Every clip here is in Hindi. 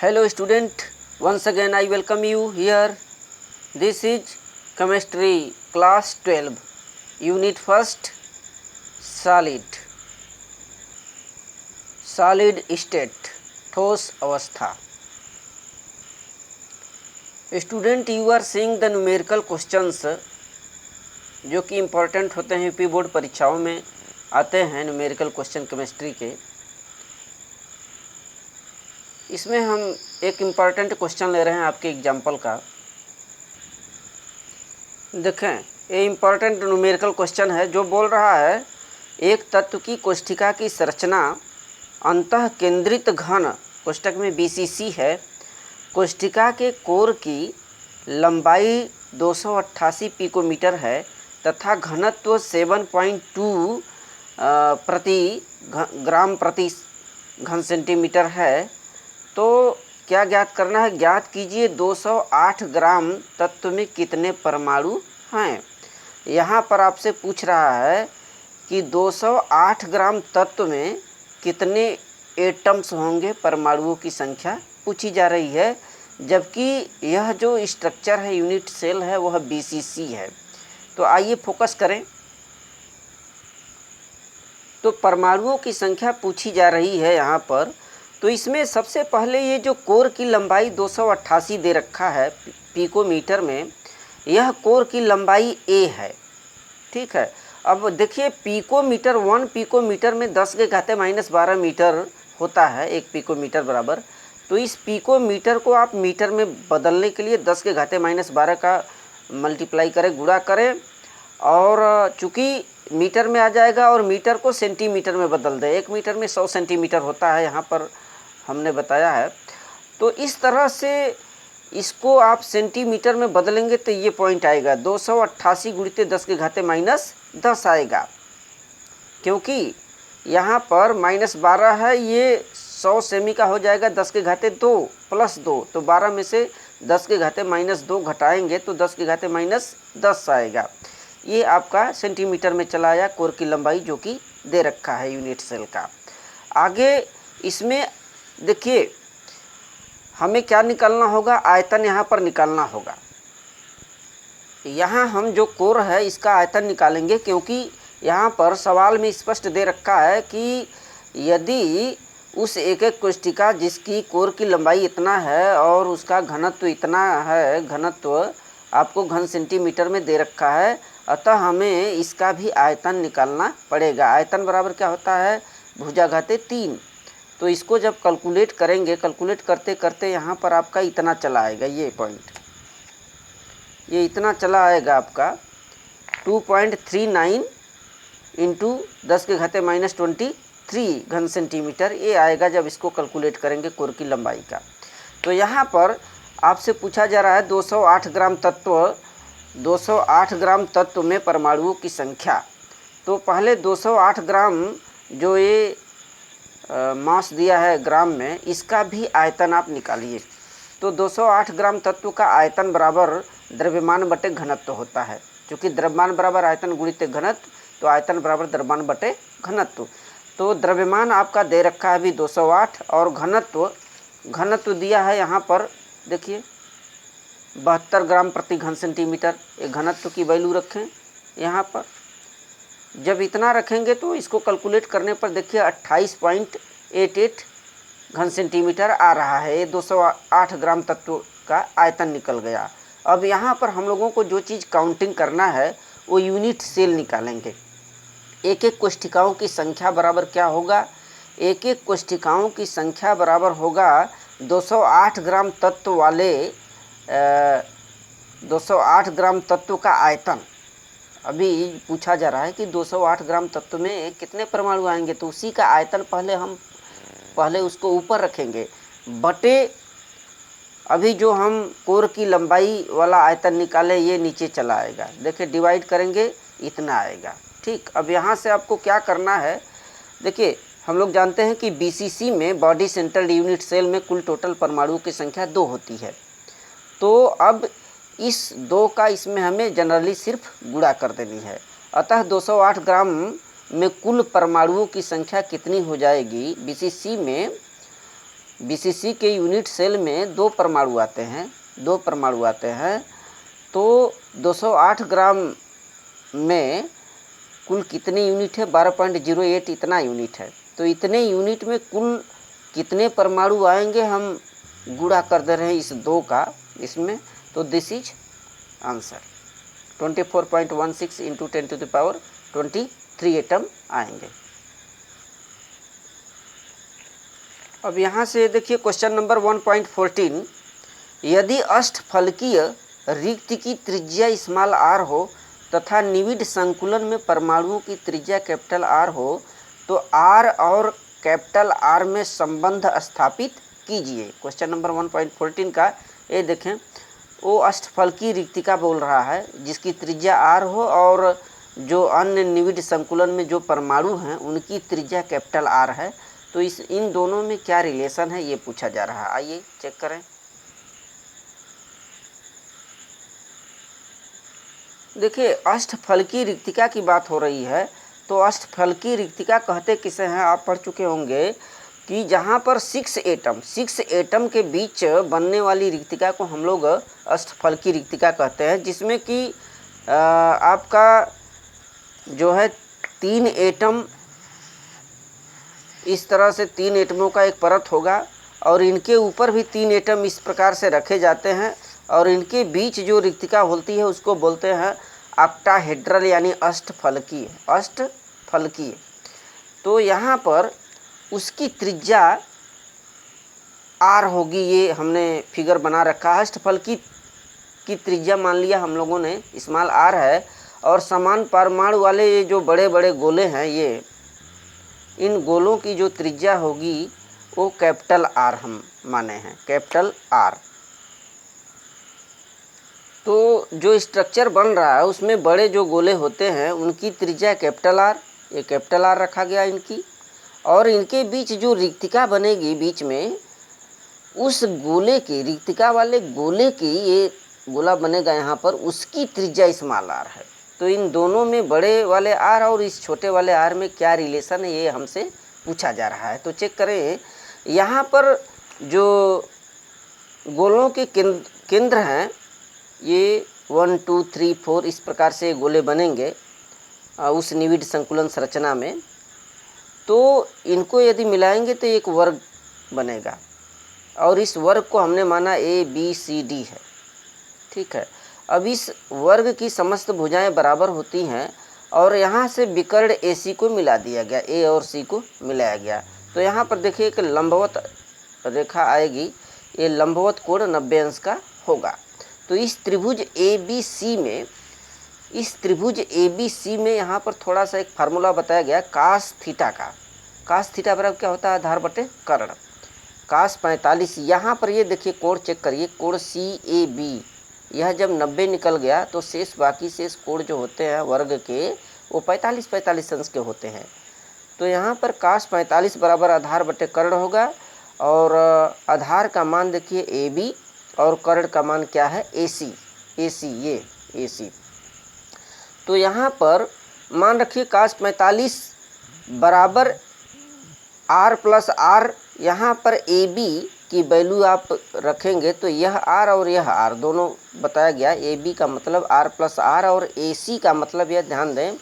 Hello student, once again I welcome you here. This is chemistry class 12, unit first, solid state, ठोस अवस्था. Student, you are seeing the numerical questions जो कि इम्पोर्टेंट होते हैं. यूपी बोर्ड परीक्षाओं में आते हैं न्यूमेरिकल क्वेश्चन केमिस्ट्री के. इसमें हम एक इम्पॉर्टेंट क्वेश्चन ले रहे हैं आपके एग्जाम्पल का. देखें, ये इम्पॉर्टेंट न्यूमेरिकल क्वेश्चन है जो बोल रहा है एक तत्व की कोष्ठिका की संरचना अंतः केंद्रित घन, कोष्ठक में BCC है, कोष्ठिका के कोर की लंबाई 288 पिकोमीटर है तथा घनत्व 7.2 ग्राम प्रति घन सेंटीमीटर है. तो क्या ज्ञात करना है? ज्ञात कीजिए 208 ग्राम तत्व में कितने परमाणु हैं. यहाँ पर आपसे पूछ रहा है कि 208 ग्राम तत्व में कितने एटम्स होंगे, परमाणुओं की संख्या पूछी जा रही है. जबकि यह जो स्ट्रक्चर है, यूनिट सेल है, वह BCC है. तो आइए फोकस करें. तो परमाणुओं की संख्या पूछी जा रही है यहाँ पर. तो इसमें सबसे पहले ये जो कोर की लंबाई 288 दे रखा है पिकोमीटर में, यह कोर की लंबाई A है. ठीक है. अब देखिए, पिकोमीटर, 1 पिकोमीटर में 10⁻⁻12 मीटर होता है. 1 पिकोमीटर बराबर. तो इस पिकोमीटर को आप मीटर में बदलने के लिए 10⁻12 का मल्टीप्लाई करें, गुणा करें, और चूँकि मीटर में आ जाएगा और मीटर को सेंटीमीटर में बदल दें. 1 मीटर में 100 सेंटीमीटर होता है, यहाँ पर हमने बताया है. तो इस तरह से इसको आप सेंटीमीटर में बदलेंगे तो ये पॉइंट आएगा 288 गुणित 10⁻10 आएगा. क्योंकि यहाँ पर -12 है, ये 100 सेमी का हो जाएगा 10⁻2 + 2. तो 12 में से 10⁻2 घटाएंगे तो 10⁻10 आएगा. ये आपका सेंटीमीटर में चला आया कोर की लंबाई जो कि दे रखा है यूनिट सेल का. आगे इसमें देखिए, हमें क्या निकालना होगा? आयतन यहाँ पर निकालना होगा. यहाँ हम जो कोर है इसका आयतन निकालेंगे, क्योंकि यहाँ पर सवाल में स्पष्ट दे रखा है कि यदि उस एक कोष्ठिका जिसकी कोर की लंबाई इतना है और उसका घनत्व इतना है, घनत्व आपको घन सेंटीमीटर में दे रखा है, अतः हमें इसका भी आयतन निकालना पड़ेगा. आयतन बराबर क्या होता है? भुजाघाते 3. तो इसको जब कैलकुलेट करेंगे, कैलकुलेट करते करते यहाँ पर आपका इतना चला आएगा. ये पॉइंट, ये इतना चला आएगा आपका 2.39 इंटू 10⁻23 घन सेंटीमीटर. ये आएगा जब इसको कैलकुलेट करेंगे कोर की लंबाई का. तो यहाँ पर आपसे पूछा जा रहा है 208 ग्राम तत्व में परमाणुओं की संख्या. तो पहले 208 ग्राम जो ये मास दिया है ग्राम में, इसका भी आयतन आप निकालिए. तो 208 ग्राम तत्व का आयतन बराबर द्रव्यमान बटे घनत्व होता है. क्योंकि द्रव्यमान बराबर आयतन गुणित घनत्व, तो आयतन बराबर द्रव्यमान बटे घनत्व. तो द्रव्यमान आपका दे रखा है अभी 208, और घनत्व दिया है यहाँ पर, देखिए 72 ग्राम प्रति घन सेंटीमीटर. एक घनत्व की वैल्यू रखें यहाँ पर. जब इतना रखेंगे तो इसको कैलकुलेट करने पर देखिए 28.88 घन सेंटीमीटर आ रहा है. ये 208 ग्राम तत्व का आयतन निकल गया. अब यहाँ पर हम लोगों को जो चीज़ काउंटिंग करना है वो यूनिट सेल निकालेंगे. एक एक कोष्ठिकाओं की संख्या बराबर क्या होगा? एक एक कोष्ठिकाओं की संख्या बराबर होगा 208 ग्राम तत्व वाले 208 ग्राम तत्व का आयतन. अभी पूछा जा रहा है कि 208 ग्राम तत्व में कितने परमाणु आएंगे, तो उसी का आयतन पहले उसको ऊपर रखेंगे, बटे अभी जो हम कोर की लंबाई वाला आयतन निकाले ये नीचे चला आएगा. देखिए, डिवाइड करेंगे इतना आएगा. ठीक. अब यहाँ से आपको क्या करना है? देखिए, हम लोग जानते हैं कि BCC में, बॉडी सेंट्रल यूनिट सेल में, कुल टोटल परमाणुओं की संख्या 2 होती है. तो अब इस 2 का इसमें हमें जनरली सिर्फ गुणा कर देनी है. अतः 208 ग्राम में कुल परमाणुओं की संख्या कितनी हो जाएगी? BCC में BCC के यूनिट सेल में 2 परमाणु आते हैं, 2 परमाणु आते हैं, तो 208 ग्राम में कुल कितने यूनिट है? 12.08 इतना यूनिट है। तो इतने यूनिट में कुल कितने परमाणु आएंगे, हम गुणा कर दे रहे हैं इस 2 का इसमें, तो this is answer 24.16 into 10⁻23 atom आएंगे। अब यहाँ से देखिए क्वेश्चन नंबर 1.14, यदि अष्टफलकीय रिक्ति की त्रिज्या स्मॉल r हो तथा निविड संकुलन में परमाणुओं की त्रिज्या कैपिटल R हो तो R और कैपिटल R में संबंध स्थापित कीजिए। क्वेश्चन नंबर 1.14 का ये देखें, वो अष्टफलकीय रिक्तिका बोल रहा है जिसकी त्रिज्या R हो और जो अन्य निविड संकुलन में जो परमाणु हैं उनकी त्रिज्या कैपिटल R है। तो इन दोनों में क्या रिलेशन है ये पूछा जा रहा है। आइए चेक करें। देखिए अष्टफलकीय रिक्तिका की बात हो रही है, तो अष्टफलकीय रिक्तिका कहते किसे हैं, आप पढ़ चुके होंगे कि जहाँ पर 6 एटम के बीच बनने वाली रिक्तिका को हम लोग अष्टफलकीय रिक्तिका कहते हैं, जिसमें कि आपका जो है 3 एटम, इस तरह से 3 एटमों का एक परत होगा और इनके ऊपर भी 3 एटम इस प्रकार से रखे जाते हैं और इनके बीच जो रिक्तिका होती है उसको बोलते हैं ऑक्टाहेड्रल यानी अष्टफलकीय। तो यहाँ पर उसकी त्रिज्या R होगी, ये हमने फिगर बना रखा है। अष्टफलकीय की त्रिज्या मान लिया हम लोगों ने स्मॉल r है और समान परमाणु वाले ये जो बड़े बड़े गोले हैं, ये इन गोलों की जो त्रिज्या होगी वो कैपिटल R हम माने हैं, कैपिटल R। तो जो स्ट्रक्चर बन रहा है उसमें बड़े जो गोले होते हैं उनकी त्रिज्या कैपिटल R, ये कैपिटल R रखा गया इनकी, और इनके बीच जो रिक्तिका बनेगी बीच में, उस गोले की, रिक्तिका वाले गोले की, ये गोला बनेगा यहाँ पर, उसकी त्रिज्या स्मॉल r है। तो इन दोनों में बड़े वाले r और इस छोटे वाले r में क्या रिलेशन है ये हमसे पूछा जा रहा है। तो चेक करें, यहाँ पर जो गोलों के केंद्र हैं ये 1 2 3 4 इस प्रकार से गोले बनेंगे उस निविड संकुलन संरचना में। तो इनको यदि मिलाएंगे तो एक वर्ग बनेगा और इस वर्ग को हमने माना ABCD है, ठीक है। अब इस वर्ग की समस्त भुजाएं बराबर होती हैं और यहाँ से विकर्ण AC को मिला दिया गया, A और C को मिलाया गया। तो यहाँ पर देखिए एक लंबवत रेखा आएगी, ये लंबवत कोण 90 अंश का होगा। तो इस त्रिभुज ABC में यहाँ पर थोड़ा सा एक फार्मूला बताया गया कास थीटा का। कास थीटा बराबर क्या होता है, आधार बटे कर्ण। कास 45, यहाँ पर ये देखिए कोण चेक करिए, कोण CAB, यह जब 90 निकल गया तो बाकी शेष कोण जो होते हैं वर्ग के वो 45 अंश के होते हैं। तो यहाँ पर कास 45 बराबर आधार बटे कर्ण होगा और आधार का मान देखिए AB और कर्ण का मान क्या है AC, ये AC। तो यहाँ पर मान रखिए कास 45 बराबर R प्लस R, यहाँ पर AB की वैल्यू आप रखेंगे तो यह R और यह R दोनों बताया गया। AB का मतलब R प्लस R और AC का मतलब, यह ध्यान दें,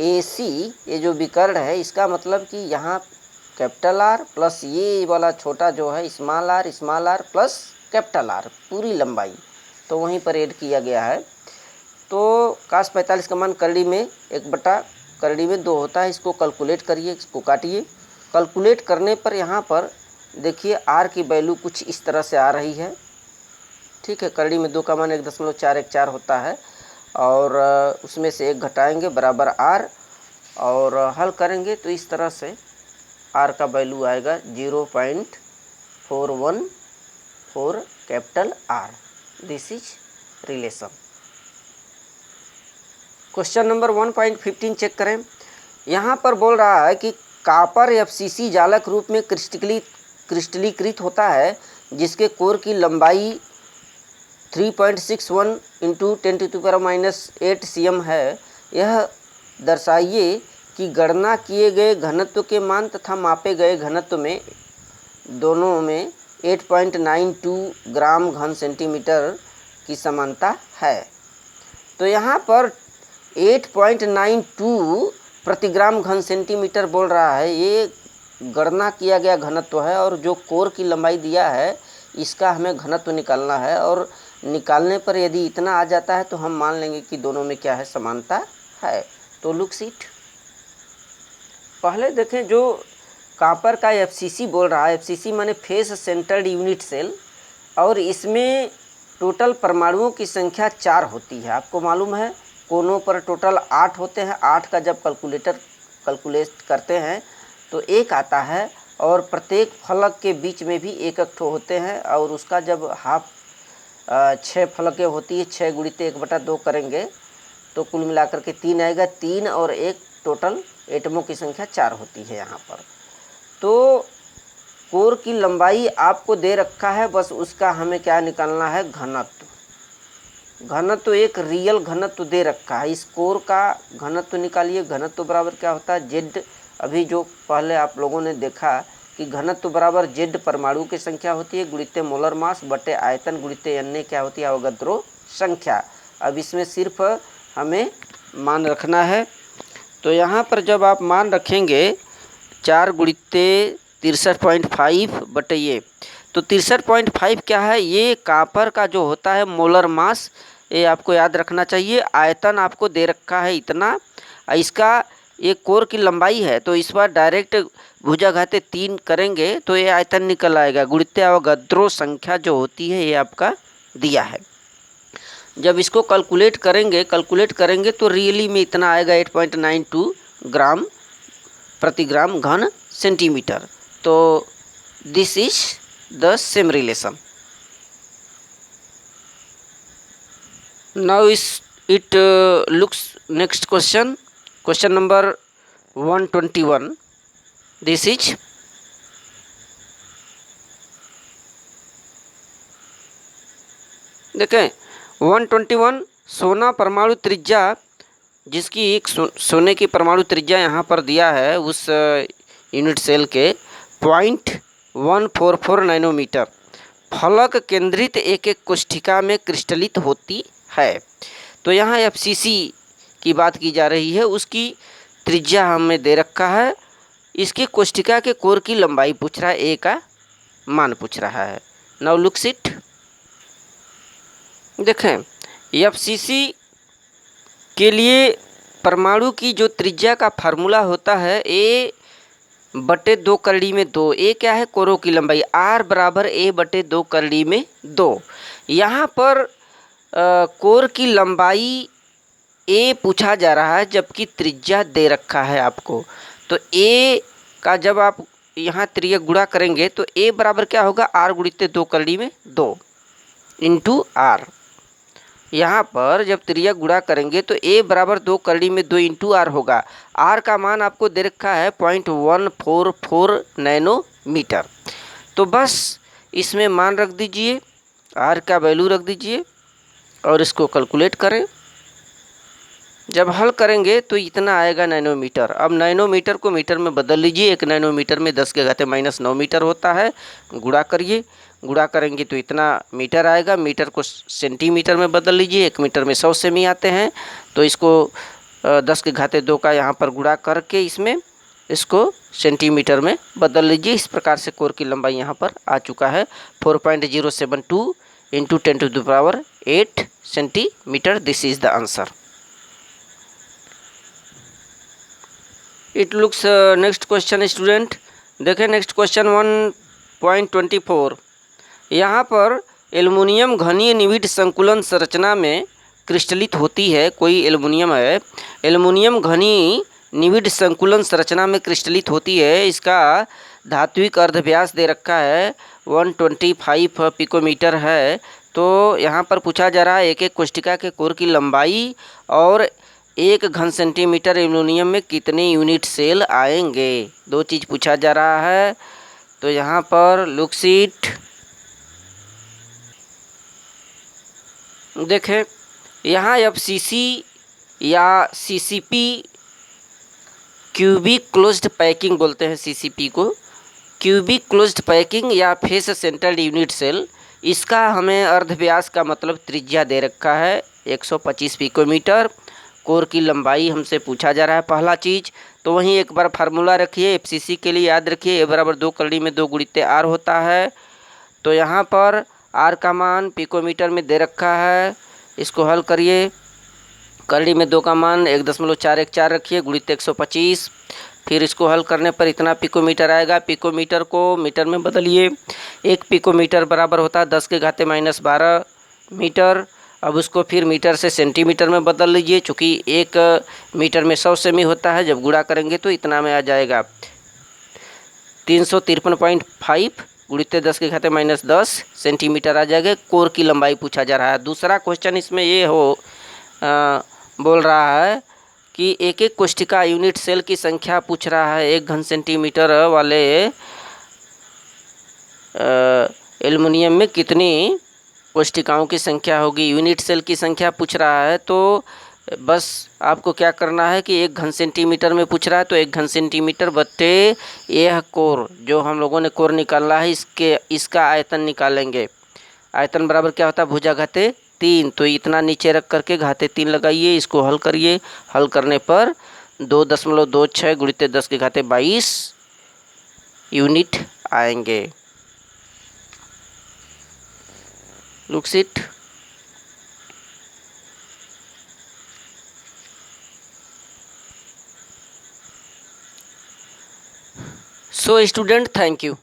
AC ये जो विकर्ण है इसका मतलब कि यहाँ कैपिटल R प्लस ये वाला छोटा जो है small r plus capital R पूरी लंबाई, तो वहीं पर ऐड किया गया है। तो कास 45 का मान करड़ी में 1/2 होता है। इसको कैलकुलेट करिए, इसको काटिए। कैलकुलेट करने पर यहाँ पर देखिए R की वैल्यू कुछ इस तरह से आ रही है, ठीक है। करड़ी में 2 का मान 1.414 होता है और उसमें से 1 घटाएंगे बराबर R और हल करेंगे तो इस तरह से R का वैल्यू आएगा 0.414 capital R। This is relation. Question number 1.15 check करें। यहाँ पर बोल रहा है कि कॉपर FCC जालक रूप में क्रिस्टलीकृत होता है जिसके कोर की लंबाई 3.61 इंटू 10⁻⁸ cm है। यह दर्शाइए कि गणना किए गए घनत्व के मान तथा मापे गए घनत्व में दोनों में 8.92 ग्राम घन सेंटीमीटर की समानता है। तो यहाँ पर 8.92 प्रति ग्राम घन सेंटीमीटर बोल रहा है, ये गणना किया गया घनत्व है और जो कोर की लंबाई दिया है इसका हमें घनत्व निकालना है, और निकालने पर यदि इतना आ जाता है तो हम मान लेंगे कि दोनों में क्या है, समानता है। तो लुक सीट पहले देखें, जो कॉपर का एफसीसी बोल रहा है, एफसीसी माने फेस सेंटर्ड यूनिट सेल, और इसमें टोटल परमाणुओं की संख्या 4 होती है। आपको मालूम है कोनों पर टोटल 8 होते हैं, 8 का जब कैलकुलेट करते हैं तो 1 आता है, और प्रत्येक फलक के बीच में भी एक ठो होते हैं, और उसका जब हाफ 6 फलकें होती है, 6 गुणित 1/2 करेंगे तो कुल मिलाकर के 3 आएगा। 3 और 1 टोटल एटमों की संख्या 4 होती है यहाँ पर। तो कोर की लंबाई आपको दे रखा है, बस उसका हमें क्या निकालना है, घनत्व। घनत्व एक रियल घनत्व दे रखा है, इस कोर का घनत्व निकालिए। घनत्व बराबर क्या होता है, जेड। अभी जो पहले आप लोगों ने देखा कि घनत्व बराबर जेड परमाणु की संख्या होती है गुणित मोलर मास बटे आयतन गुणित अन्य क्या होती है, अवोगाद्रो संख्या। अब इसमें सिर्फ हमें मान रखना है। तो यहाँ पर जब आप मान रखेंगे 4 गुणित 63.5 बटे ये, तो 63.5 क्या है, ये कॉपर का जो होता है मोलर मास, ये आपको याद रखना चाहिए। आयतन आपको दे रखा है इतना, इसका ये कोर की लंबाई है, तो इस बार डायरेक्ट भुजाघाते 3 करेंगे तो ये आयतन निकल आएगा। गुणित अवोगाद्रो संख्या जो होती है ये आपका दिया है। जब इसको कैलकुलेट करेंगे तो रियली में इतना आएगा 8.92 ग्राम प्रति ग्राम घन सेंटीमीटर। तो this is the same relation. Now it looks next question number 121। This is देखें 121 सोना परमाणु त्रिज्या, जिसकी एक सोने की परमाणु त्रिज्या यहाँ पर दिया है उस यूनिट सेल के 0.144 नैनोमीटर फलक केंद्रित एक कोष्ठिका में क्रिस्टलित होती है। तो यहाँ एफसीसी की बात की जा रही है, उसकी त्रिज्या हमें दे रखा है, इसकी कोष्ठिका के कोर की लंबाई पूछ रहा है, ए का मान पूछ रहा है। Now looks it. देखें एफसीसी के लिए परमाणु की जो त्रिज्या का फार्मूला होता है ए बटे 2 करड़ी में 2। ए क्या है, कोरों की लंबाई, आर बराबर ए बटे 2 करड़ी में 2। यहाँ पर कोर की लंबाई ए पूछा जा रहा है जबकि त्रिज्या दे रखा है आपको। तो ए का जब आप यहाँ त्रिज्या गुणा करेंगे तो ए बराबर क्या होगा, आर गुणित 2 करड़ी में 2 इंटू आर। यहाँ पर जब त्रिज्या गुणा करेंगे तो ए बराबर 2 करड़ी में 2 इंटू आर होगा। आर का मान आपको दे रखा है 0.144 नैनोमीटर। तो बस इसमें मान रख दीजिए, आर का वैल्यू रख दीजिए और इसको कैलकुलेट करें। जब हल करेंगे तो इतना आएगा नैनोमीटर। अब नैनोमीटर को मीटर में बदल लीजिए, 1 नैनोमीटर में 10⁻⁻9 मीटर होता है। गुणा करिए, गुणा करेंगे तो इतना मीटर आएगा। मीटर को सेंटीमीटर में बदल लीजिए, 1 मीटर में 100 सेमी आते हैं। तो इसको 10⁻2 का यहाँ पर गुणा करके इसको सेंटीमीटर में बदल लीजिए। इस प्रकार से कोर की लंबाई यहाँ पर आ चुका है 4.072 into 10⁸ centimetre. This is the answer. It looks next question student. देखें नेक्स्ट क्वेश्चन 1.24। यहाँ पर एल्युमिनियम घनीय निविड संकुलन संरचना में क्रिस्टलित होती है। कोई एल्युमिनियम है, एल्युमिनियम घनीय निविड संकुलन संरचना में क्रिस्टलित होती है। इसका धात्विक अर्धव्यास दे रखा है 125 पिकोमीटर है। तो यहाँ पर पूछा जा रहा है एक एक कोष्ठिका के कोर की लंबाई और 1 घन सेंटीमीटर एल्युमिनियम में कितने यूनिट सेल आएंगे। 2 चीज़ पूछा जा रहा है। तो यहाँ पर लुक्स इट। देखें यहाँ एफसीसी या सीसीपी क्यूबिक क्लोज्ड पैकिंग बोलते हैं सीसीपी को, क्यूबिक क्लोज्ड पैकिंग या फेस सेंटर्ड यूनिट सेल, इसका हमें अर्धव्यास का मतलब त्रिज्या दे रखा है 125 पिकोमीटर। कोर की लंबाई हमसे पूछा जा रहा है पहला चीज़। तो वहीं एक बार फार्मूला रखिए एफसीसी के लिए, याद रखिए A = 2 कड़ी में 2 गुणित R होता है। तो यहाँ पर R का मान पिकोमीटर में दे रखा है, इसको हल करिए। कड़ी में 2 का मान 1.414 रखिए गुणित 125, फिर इसको हल करने पर इतना पिकोमीटर आएगा। पिकोमीटर को मीटर में बदलिए, 1 पिकोमीटर बराबर होता है 10⁻12 मीटर। अब उसको फिर मीटर से सेंटीमीटर में बदल लीजिए, चूँकि 1 मीटर में 100 सेमी होता है, जब गुणा करेंगे तो इतना में आ जाएगा 353.5 गुणित 10⁻10 सेंटीमीटर आ जाएगा। कोर की लंबाई पूछा जा रहा है। दूसरा क्वेश्चन इसमें ये बोल रहा है कि एक एक कोशिका यूनिट सेल की संख्या पूछ रहा है। 1 घन सेंटीमीटर वाले एल्युमिनियम में कितनी कोशिकाओं की संख्या होगी, यूनिट सेल की संख्या पूछ रहा है। तो बस आपको क्या करना है कि 1 घन सेंटीमीटर में पूछ रहा है तो 1 घन सेंटीमीटर बट्टे यह कोर, जो हम लोगों ने कोर निकाला है, इसका आयतन निकालेंगे। आयतन बराबर क्या होता है, भुजा घाते 3। तो इतना नीचे रख करके घाते 3 लगाइए, इसको हल करिए। हल करने पर 2.26 गुणित 10⁻22 यूनिट आएंगे। Looks it. So student, thank you.